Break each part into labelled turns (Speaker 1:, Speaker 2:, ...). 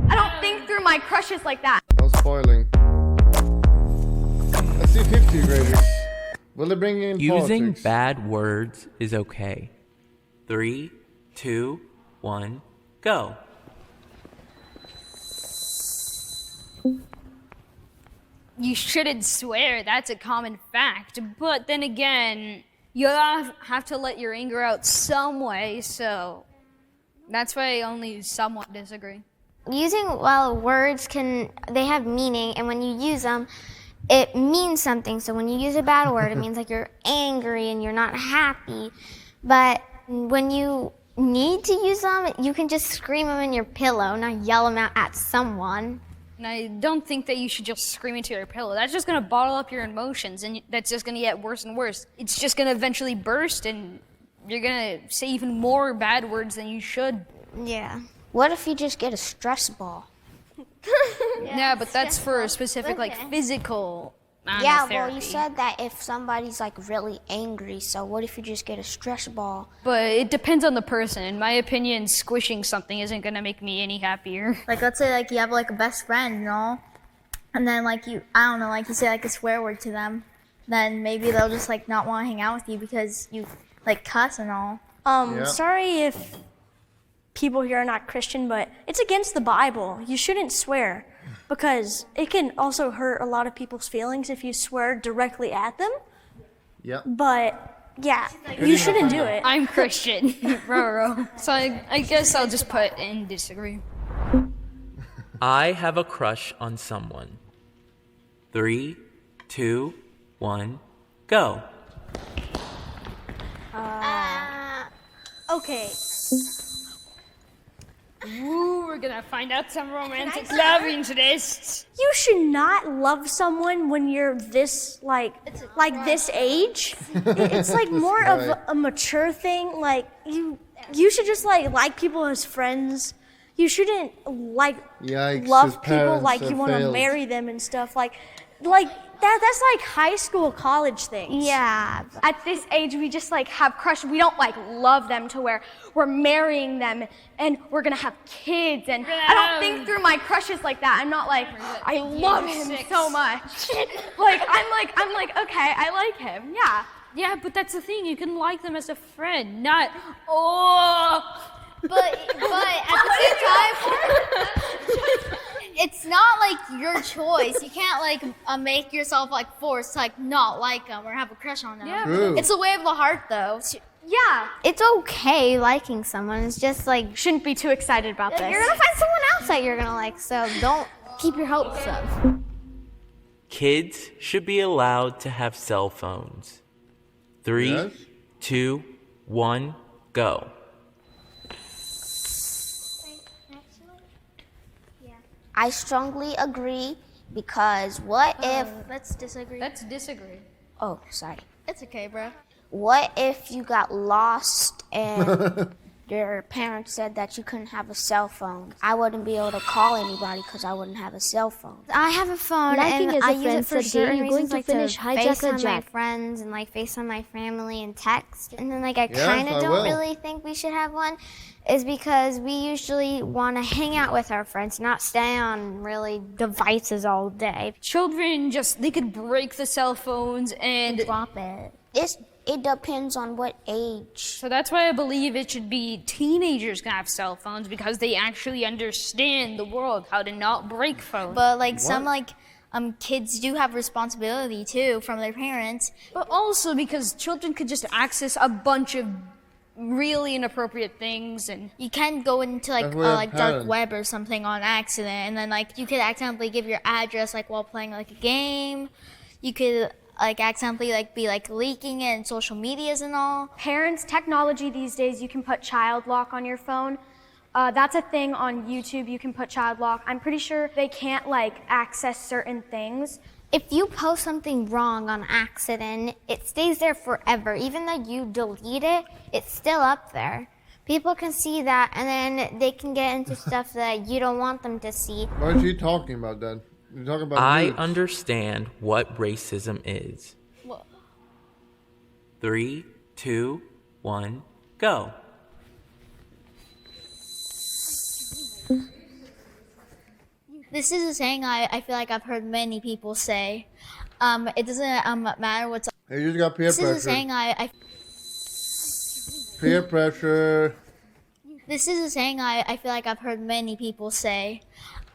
Speaker 1: I don't think through my crushes like that.
Speaker 2: No spoiling. Let's see 50 graders. Will they bring in
Speaker 3: Using
Speaker 2: politics?
Speaker 3: bad words is okay. 3, 2, 1, go.
Speaker 4: You shouldn't swear, that's a common fact. But then again, you have to let your anger out some way, so that's why I only somewhat disagree.
Speaker 5: Using, well, words they have meaning, and when you use them, it means something. So when you use a bad word, it means like you're angry and you're not happy. But when you need to use them, you can just scream them in your pillow, not yell them out at someone.
Speaker 4: And I don't think that you should just scream into your pillow. That's just gonna bottle up your emotions, and that's just gonna get worse and worse. It's just gonna eventually burst, and you're gonna say even more bad words than you should.
Speaker 5: Yeah. What if you just get a stress ball?
Speaker 4: Yeah, but that's for a specific, like, physical
Speaker 5: Yeah,
Speaker 4: therapy.
Speaker 5: well, you said that if somebody's like really angry, so what if you just get a stress ball?
Speaker 4: But it depends on the person. In my opinion, squishing something isn't gonna make me any happier.
Speaker 6: Like, let's say like you have like a best friend, you know, and then like I don't know, like you say like a swear word to them, then maybe they'll just like not want to hang out with you because you like cuss and all.
Speaker 2: Yeah.
Speaker 7: Sorry if people here are not Christian, but it's against the Bible. You shouldn't swear because it can also hurt a lot of people's feelings if you swear directly at them.
Speaker 2: Yep.
Speaker 7: But yeah, you shouldn't do it.
Speaker 4: I'm Christian, bro. So I guess I'll just put in disagree.
Speaker 3: I have a crush on someone. 3, 2, 1, go.
Speaker 7: Okay.
Speaker 4: Ooh, we're gonna find out some romantic love interests.
Speaker 7: You should not love someone when you're this like this age. It's like more of a mature thing. Like you should just like people as friends. You shouldn't like
Speaker 2: Yikes, his
Speaker 7: love people
Speaker 2: parents
Speaker 7: like
Speaker 2: have
Speaker 7: you want to
Speaker 2: failed.
Speaker 7: marry them and stuff. Like that's like high school, college things.
Speaker 1: Yeah. At this age, we just like have crushes. We don't like love them to where we're marrying them and we're gonna have kids. And I don't think through my crushes like that. I'm not like, I love him so much. Like I'm like, okay, I like him. Yeah.
Speaker 4: Yeah, but that's the thing. You can like them as a friend, not
Speaker 6: But at the same time, it's not like your choice. You can't like make yourself like forced to like not like them or have a crush on them.
Speaker 4: Yeah,
Speaker 2: True.
Speaker 6: It's a way of the heart though.
Speaker 1: Yeah.
Speaker 5: It's okay liking someone. It's just like
Speaker 1: Shouldn't be too excited about this.
Speaker 5: you're gonna find someone else that you're gonna like. So don't keep your hopes up.
Speaker 3: Kids should be allowed to have cell phones. 3,
Speaker 2: Yes?
Speaker 3: 2, 1, go.
Speaker 5: I strongly agree because what if?
Speaker 6: Let's disagree.
Speaker 4: Let's disagree.
Speaker 5: Oh, sorry.
Speaker 6: It's okay, bro.
Speaker 5: What if you got lost and your parents said that you couldn't have a cell phone? I wouldn't be able to call anybody because I wouldn't have a cell phone. I have a phone
Speaker 8: Liking
Speaker 5: and
Speaker 8: as a
Speaker 5: I use
Speaker 8: friend
Speaker 5: it for
Speaker 8: said,
Speaker 5: certain
Speaker 8: "You're going
Speaker 5: reasons,
Speaker 8: to
Speaker 5: like
Speaker 8: finish
Speaker 5: to
Speaker 8: hijack a
Speaker 5: FaceTime my
Speaker 8: jack."
Speaker 5: friends and like FaceTime my family and text. And then like I
Speaker 2: Yes,
Speaker 5: kind
Speaker 2: I
Speaker 5: of don't
Speaker 2: will.
Speaker 5: really think we should have one, is because we usually want to hang out with our friends, not stay on really devices all day.
Speaker 4: Children they could break the cell phones and
Speaker 6: Drop it.
Speaker 5: It depends on what age.
Speaker 4: so that's why I believe it should be teenagers can have cell phones because they actually understand the world, how to not break phones.
Speaker 6: But like some like kids do have responsibility too from their parents.
Speaker 4: But also because children could just access a bunch of really inappropriate things and
Speaker 6: You can go into like
Speaker 2: That's where
Speaker 6: like dark
Speaker 2: parents-
Speaker 6: web or something on accident, and then like you could accidentally give your address like while playing like a game. You could like accidentally like be like leaking it in social medias and all.
Speaker 1: Parents, technology these days, you can put child lock on your phone. That's a thing on YouTube. You can put child lock. I'm pretty sure they can't like access certain things.
Speaker 5: If you post something wrong on accident, it stays there forever. Even though you delete it, it's still up there. People can see that, and then they can get into stuff that you don't want them to see.
Speaker 2: What are you talking about then? You're talking about
Speaker 3: I
Speaker 2: youth.
Speaker 3: understand what racism is. 3, 2, 1, go.
Speaker 6: This is a saying I feel like I've heard many people say. It doesn't matter what's.
Speaker 2: Hey, you just got peer
Speaker 6: This
Speaker 2: pressure.
Speaker 6: is a saying I.
Speaker 2: Peer pressure.
Speaker 6: This is a saying I feel like I've heard many people say.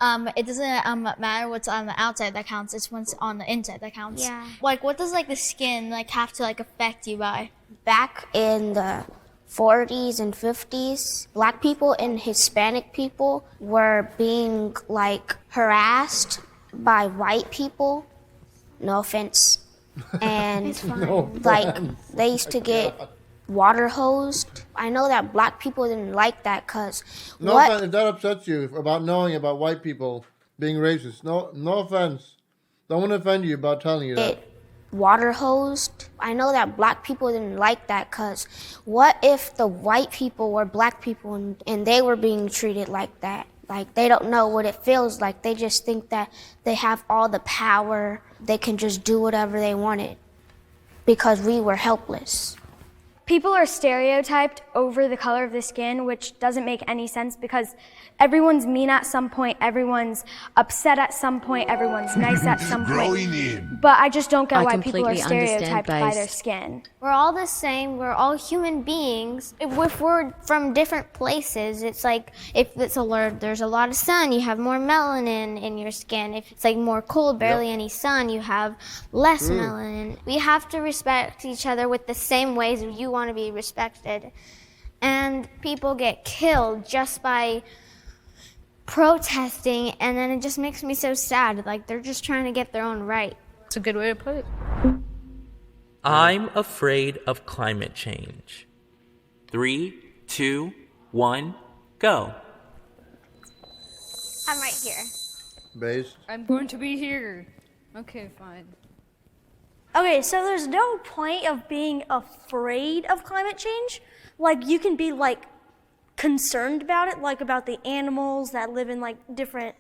Speaker 6: It doesn't matter what's on the outside that counts. It's what's on the inside that counts.
Speaker 5: Yeah.
Speaker 6: Like, what does like the skin like have to like affect you by?
Speaker 5: Back in the 40s and 50s, black people and Hispanic people were being like harassed by white people. No offense. And like they used to get water hosed. I know that black people didn't like that because
Speaker 2: No offense, if that upsets you about knowing about white people being racist, no offense. Don't want to offend you about telling you that.
Speaker 5: Water hosed. I know that black people didn't like that because what if the white people were black people and they were being treated like that? Like they don't know what it feels like. They just think that they have all the power. They can just do whatever they wanted because we were helpless.
Speaker 1: People are stereotyped over the color of the skin, which doesn't make any sense because everyone's mean at some point, everyone's upset at some point, everyone's nice at some point. But I just don't get why people are stereotyped by their skin.
Speaker 5: We're all the same. We're all human beings. If we're from different places, it's like if there's a lot of sun, you have more melanin in your skin. If it's like more cold, barely any sun, you have less melanin. We have to respect each other with the same ways you want to be respected. And people get killed just by protesting, and then it just makes me so sad. Like they're just trying to get their own right.
Speaker 4: That's a good way to put it.
Speaker 3: I'm afraid of climate change. 3, 2, 1, go.
Speaker 5: I'm right here.
Speaker 2: Based.
Speaker 4: I'm going to be here. Okay, fine.
Speaker 7: Okay, so there's no point of being afraid of climate change. Like, you can be, like, concerned about it, like about the animals that live in, like, different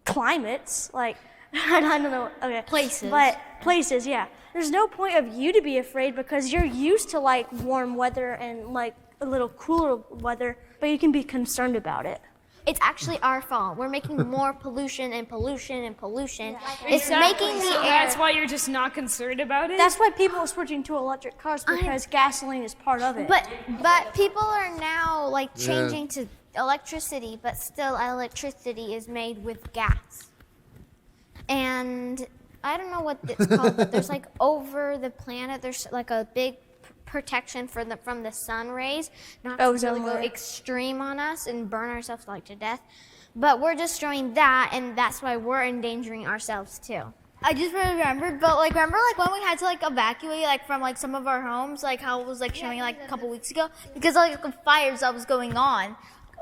Speaker 7: climates. Like, I don't know, okay.
Speaker 6: Places.
Speaker 7: But places, yeah. There's no point of you to be afraid because you're used to, like, warm weather and, like, a little cooler weather, but you can be concerned about it.
Speaker 5: It's actually our fault. We're making more pollution and pollution and pollution. It's making the
Speaker 4: So
Speaker 5: air.
Speaker 4: that's why you're just not concerned about it?
Speaker 7: That's why people are switching to electric cars because gasoline is part of it.
Speaker 5: But people are now like changing to electricity, but still electricity is made with gas. And I don't know what it's called, but there's like over the planet, there's like a big protection from the sun rays, not to really go extreme on us and burn ourselves like to death. But we're destroying that, and that's why we're endangering ourselves too.
Speaker 6: I just remembered, but like remember like when we had to like evacuate like from like some of our homes, like how it was like showing like a couple weeks ago because like the fires that was going on.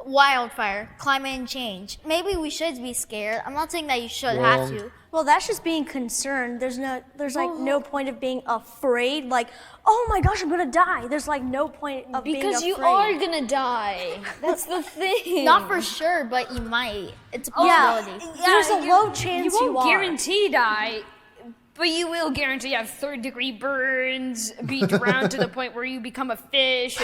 Speaker 6: Wildfire, climate change. Maybe we should be scared. I'm not saying that you should have to.
Speaker 7: Well, that's just being concerned. There's like no point of being afraid. Like, oh my gosh, I'm gonna die. There's like no point of being afraid.
Speaker 4: Because you are gonna die. That's the thing.
Speaker 6: Not for sure, but you might. It's a possibility.
Speaker 7: There's a low chance
Speaker 4: You won't
Speaker 7: are.
Speaker 4: guarantee die, but you will guarantee have third-degree burns, be drowned to the point where you become a fish.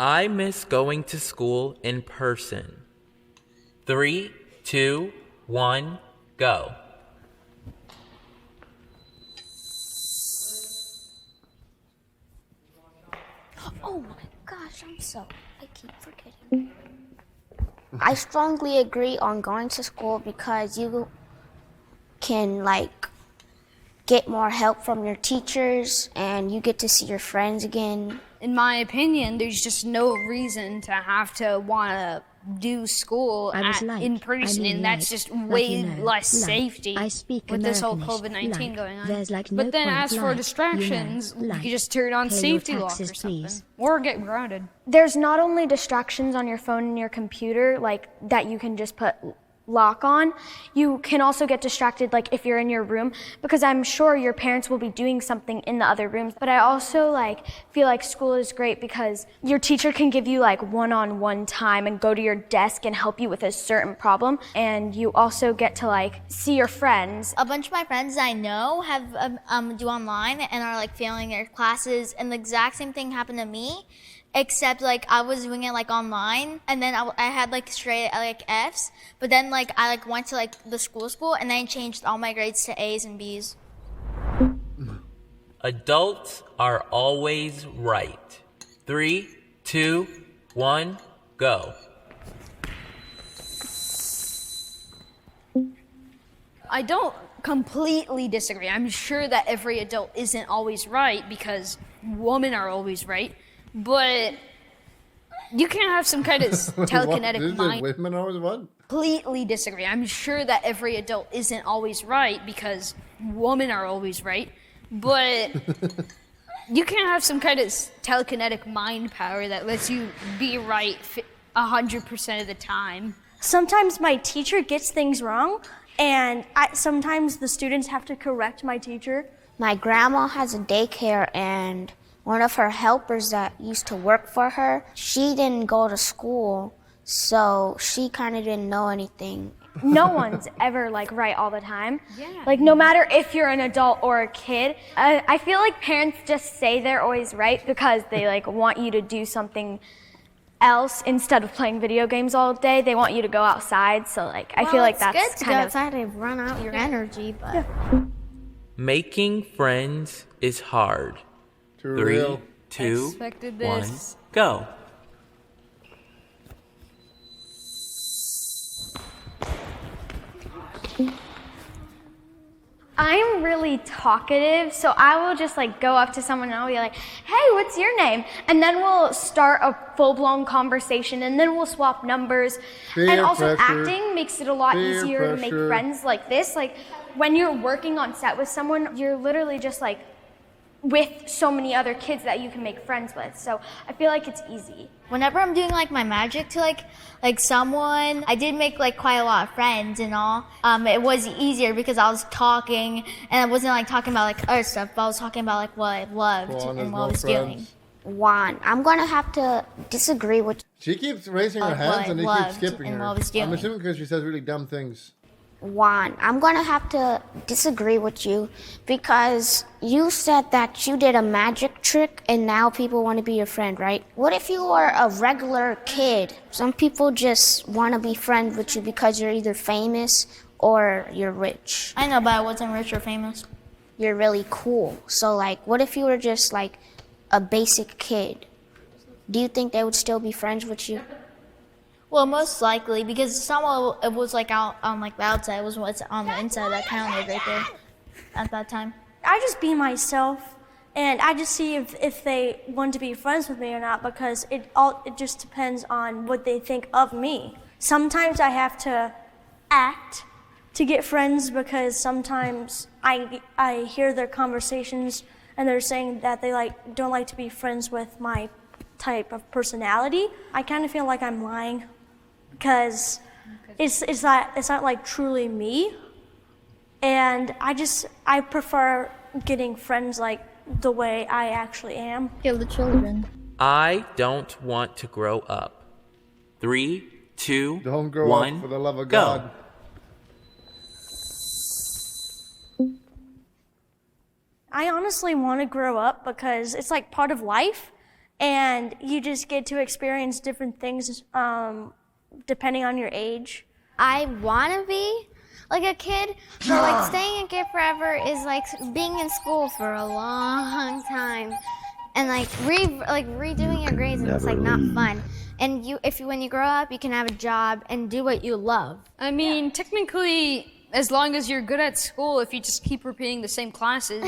Speaker 3: I miss going to school in person. 3, 2, 1, go.
Speaker 5: Oh my gosh, I keep forgetting. I strongly agree on going to school because you can like get more help from your teachers and you get to see your friends again.
Speaker 4: In my opinion, there's just no reason to have to want to do school in person, and that's just way less safety with this whole COVID-19 going on. But then as for distractions, you can just turn on safety lock or something, or get grounded.
Speaker 1: There's not only distractions on your phone and your computer, like that you can just put lock on, you can also get distracted like if you're in your room, because I'm sure your parents will be doing something in the other rooms. But I also like feel like school is great because your teacher can give you like one-on-one time and go to your desk and help you with a certain problem, and you also get to like see your friends.
Speaker 6: A bunch of my friends I know have do online and are like failing their classes, and the exact same thing happened to me, except like I was doing it like online, and then I had like straight like F's, but then like I like went to like the school and then changed all my grades to A's and B's.
Speaker 3: Adults are always right. 3, 2, 1, go.
Speaker 4: I don't completely disagree. I'm sure that every adult isn't always right because women are always right, but you can have some kind of telekinetic mind.
Speaker 2: Women always what?
Speaker 4: Completely disagree. I'm sure that every adult isn't always right because women are always right, but you can have some kind of telekinetic mind power that lets you be right 100% of the time.
Speaker 7: Sometimes my teacher gets things wrong, and sometimes the students have to correct my teacher.
Speaker 5: My grandma has a daycare, and one of her helpers that used to work for her, she didn't go to school, so she kind of didn't know anything.
Speaker 1: No one's ever like right all the time. Yeah. Like no matter if you're an adult or a kid, I feel like parents just say they're always right because they like want you to do something else instead of playing video games all day. They want you to go outside, so like I feel like that's
Speaker 5: good to
Speaker 1: kind
Speaker 5: go
Speaker 1: of
Speaker 5: outside and run out your energy, but
Speaker 3: Making friends is hard.
Speaker 2: Too
Speaker 3: 3,
Speaker 2: real.
Speaker 3: 2,
Speaker 4: Expected
Speaker 3: 1,
Speaker 4: this.
Speaker 3: go.
Speaker 1: I'm really talkative, so I will just like go up to someone and I'll be like, hey, what's your name? And then we'll start a full-blown conversation, and then we'll swap numbers. And also acting makes it a lot easier to make friends like this. Like when you're working on set with someone, you're literally just like with so many other kids that you can make friends with. So I feel like it's easy.
Speaker 6: Whenever I'm doing like my magic to like someone, I did make like quite a lot of friends and all. It was easier because I was talking, and I wasn't like talking about like other stuff, but I was talking about like what I loved and what I was doing.
Speaker 5: Juan, I'm gonna have to disagree with.
Speaker 2: She keeps raising her hands and he keeps skipping her.
Speaker 6: I was doing.
Speaker 2: I'm assuming because she says really dumb things.
Speaker 5: Juan, I'm gonna have to disagree with you because you said that you did a magic trick and now people want to be your friend, right? What if you were a regular kid? Some people just want to be friends with you because you're either famous or you're rich.
Speaker 6: I know, but I wasn't rich or famous.
Speaker 5: You're really cool. So like, what if you were just like a basic kid? Do you think they would still be friends with you?
Speaker 6: Well, most likely, because someone it was like out on like the outside, it was what's on the inside that counted right there at that time.
Speaker 7: I just be myself, and I just see if they want to be friends with me or not, because it just depends on what they think of me. Sometimes I have to act to get friends because sometimes I hear their conversations and they're saying that they don't like to be friends with my type of personality. I kind of feel like I'm lying because it's not like truly me, and I prefer getting friends like the way I actually am.
Speaker 6: Kill the children.
Speaker 3: I don't want to grow up. 3, 2,
Speaker 2: Don't grow
Speaker 3: 1,
Speaker 2: up for the love of
Speaker 3: go.
Speaker 2: God.
Speaker 7: I honestly want to grow up because it's like part of life, and you just get to experience different things depending on your age.
Speaker 5: I want to be like a kid, but like staying a kid forever is like being in school for a long time, and like redoing your grades, and it's like not fun. And when you grow up, you can have a job and do what you love.
Speaker 4: I mean, technically, as long as you're good at school, if you just keep repeating the same classes,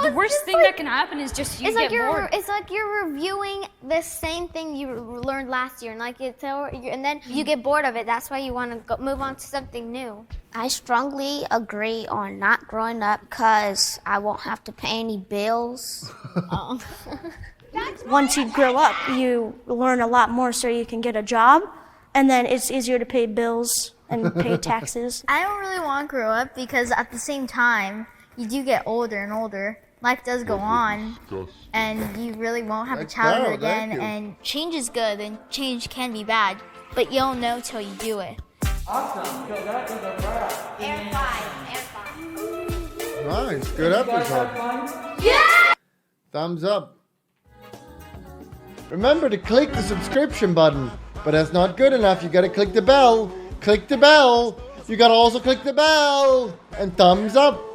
Speaker 4: the worst thing that can happen is just you get bored.
Speaker 5: It's like you're reviewing the same thing you learned last year, and then you get bored of it. That's why you want to move on to something new. I strongly agree on not growing up because I won't have to pay any bills.
Speaker 7: Once you grow up, you learn a lot more so you can get a job, and then it's easier to pay bills and pay taxes.
Speaker 6: I don't really want to grow up because at the same time, you do get older and older. Life does go on, and you really won't have a childhood again. And change is good, and change can be bad, but you don't know till you do it.
Speaker 8: Awesome. So that is a wrap.
Speaker 6: Air 5.
Speaker 2: Nice. Good episode. Thumbs up. Remember to click the subscription button, but that's not good enough. You gotta click the bell. Click the bell. You gotta also click the bell. And thumbs up.